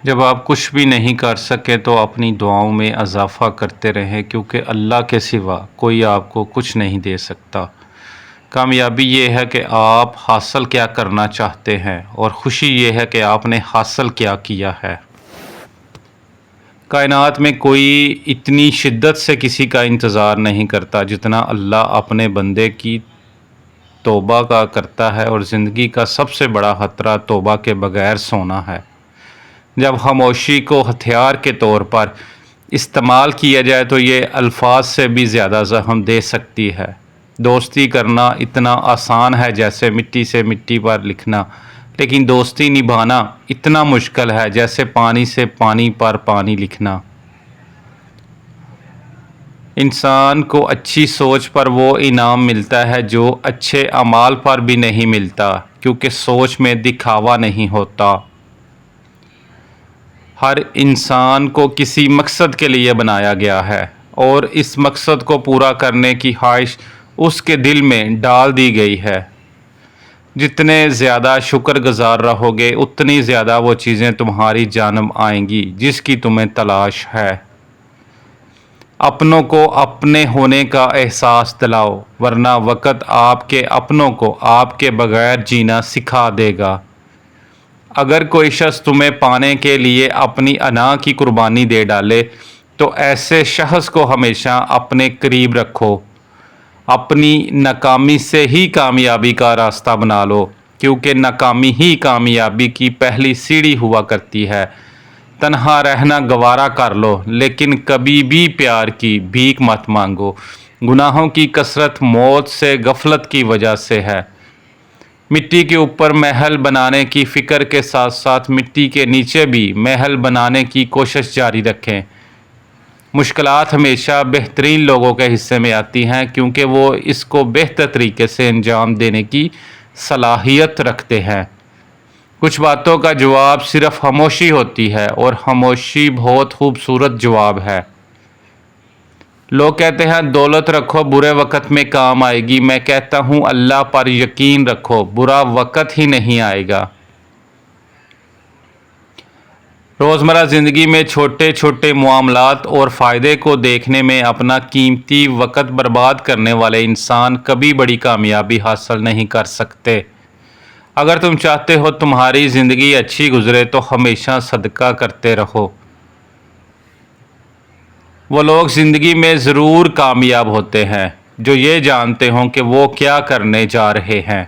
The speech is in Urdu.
جب آپ کچھ بھی نہیں کر سکے تو اپنی دعاؤں میں اضافہ کرتے رہیں، کیونکہ اللہ کے سوا کوئی آپ کو کچھ نہیں دے سکتا۔ کامیابی یہ ہے کہ آپ حاصل کیا کرنا چاہتے ہیں، اور خوشی یہ ہے کہ آپ نے حاصل کیا کیا ہے۔ کائنات میں کوئی اتنی شدت سے کسی کا انتظار نہیں کرتا جتنا اللہ اپنے بندے کی توبہ کا کرتا ہے، اور زندگی کا سب سے بڑا خطرہ توبہ کے بغیر سونا ہے۔ جب خاموشی کو ہتھیار کے طور پر استعمال کیا جائے تو یہ الفاظ سے بھی زیادہ زخم دے سکتی ہے۔ دوستی کرنا اتنا آسان ہے جیسے مٹی سے مٹی پر لکھنا، لیکن دوستی نبھانا اتنا مشکل ہے جیسے پانی سے پانی پر پانی لکھنا۔ انسان کو اچھی سوچ پر وہ انعام ملتا ہے جو اچھے اعمال پر بھی نہیں ملتا، کیونکہ سوچ میں دکھاوا نہیں ہوتا۔ ہر انسان کو کسی مقصد کے لیے بنایا گیا ہے، اور اس مقصد کو پورا کرنے کی خواہش اس کے دل میں ڈال دی گئی ہے۔ جتنے زیادہ شکر گزار رہو گے اتنی زیادہ وہ چیزیں تمہاری جانب آئیں گی جس کی تمہیں تلاش ہے۔ اپنوں کو اپنے ہونے کا احساس دلاؤ، ورنہ وقت آپ کے اپنوں کو آپ کے بغیر جینا سکھا دے گا۔ اگر کوئی شخص تمہیں پانے کے لیے اپنی انا کی قربانی دے ڈالے تو ایسے شخص کو ہمیشہ اپنے قریب رکھو۔ اپنی ناکامی سے ہی کامیابی کا راستہ بنا لو، کیونکہ ناکامی ہی کامیابی کی پہلی سیڑھی ہوا کرتی ہے۔ تنہا رہنا گوارا کر لو، لیکن کبھی بھی پیار کی بھیک مت مانگو۔ گناہوں کی کثرت موت سے غفلت کی وجہ سے ہے۔ مٹی کے اوپر محل بنانے کی فکر کے ساتھ ساتھ مٹی کے نیچے بھی محل بنانے کی کوشش جاری رکھیں۔ مشکلات ہمیشہ بہترین لوگوں کے حصے میں آتی ہیں، کیونکہ وہ اس کو بہتر طریقے سے انجام دینے کی صلاحیت رکھتے ہیں۔ کچھ باتوں کا جواب صرف خاموشی ہوتی ہے، اور خاموشی بہت خوبصورت جواب ہے۔ لوگ کہتے ہیں دولت رکھو برے وقت میں کام آئے گی، میں کہتا ہوں اللہ پر یقین رکھو، برا وقت ہی نہیں آئے گا۔ روزمرہ زندگی میں چھوٹے چھوٹے معاملات اور فائدے کو دیکھنے میں اپنا قیمتی وقت برباد کرنے والے انسان کبھی بڑی کامیابی حاصل نہیں کر سکتے۔ اگر تم چاہتے ہو تمہاری زندگی اچھی گزرے تو ہمیشہ صدقہ کرتے رہو۔ وہ لوگ زندگی میں ضرور کامیاب ہوتے ہیں جو یہ جانتے ہوں کہ وہ کیا کرنے جا رہے ہیں۔